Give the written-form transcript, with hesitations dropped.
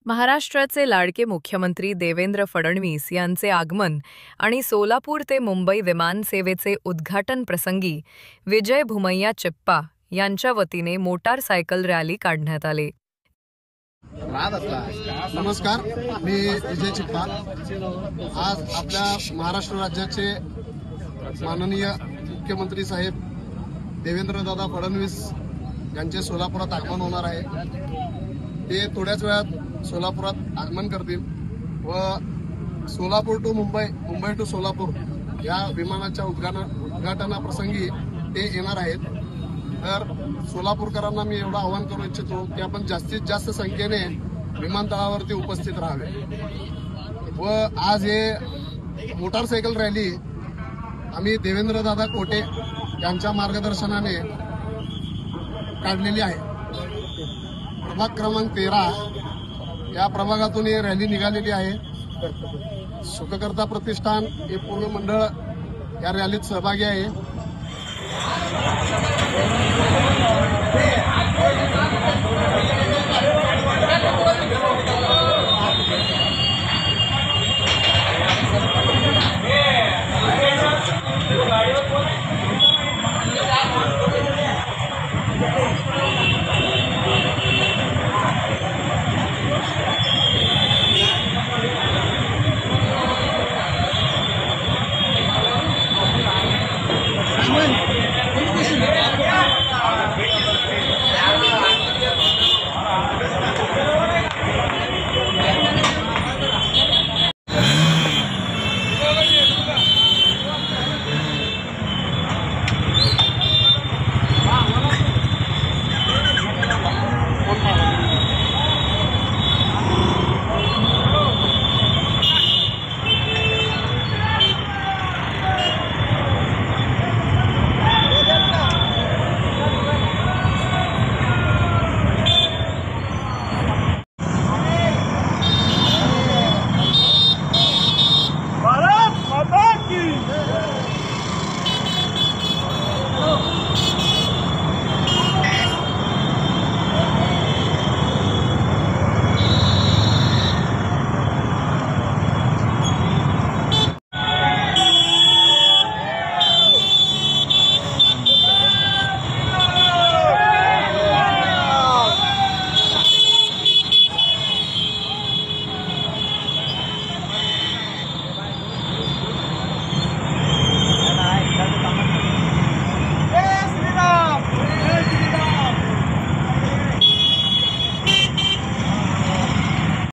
महाराष्ट्राचे लाडके मुख्यमंत्री देवेंद्र फडणवीस यांचे आगमन आणि सोलापूर ते मुंबई विमानसेवेचे उद्घाटन प्रसंगी विजय भुमैया चिप्पा यांच्या वतीने मोटारसायकल रॅली काढण्यात आली। नमस्कार, मी विजय चिप्पा। आज आपल्या महाराष्ट्र राज्याचे माननीय मुख्यमंत्री साहेब देवेंद्रदादा फडणवीस यांचे सोलापुरात आगमन होणार आहे। ते थोड्याच वेळात सोलापुरात आगमन करतील व सोलापूर टू मुंबई, मुंबई टू सोलापूर या विमानाच्या उद्घाटनाप्रसंगी ते येणार आहेत। तर सोलापूरकरांना मी एवढं आवाहन करू इच्छितो की आपण जास्तीत जास्त संख्येने विमानतळावरती उपस्थित राहावे व आज हे मोटारसायकल रॅली आम्ही देवेंद्रदादा कोटे यांच्या मार्गदर्शनाने काढलेली आहे। प्रभाग क्रमांक 13 या प्रभागातून ही रॅली निघालेली आहे। सुखकर्ता प्रतिष्ठान हे पूर्ण मंडळ या रॅलीत सहभागी आहे।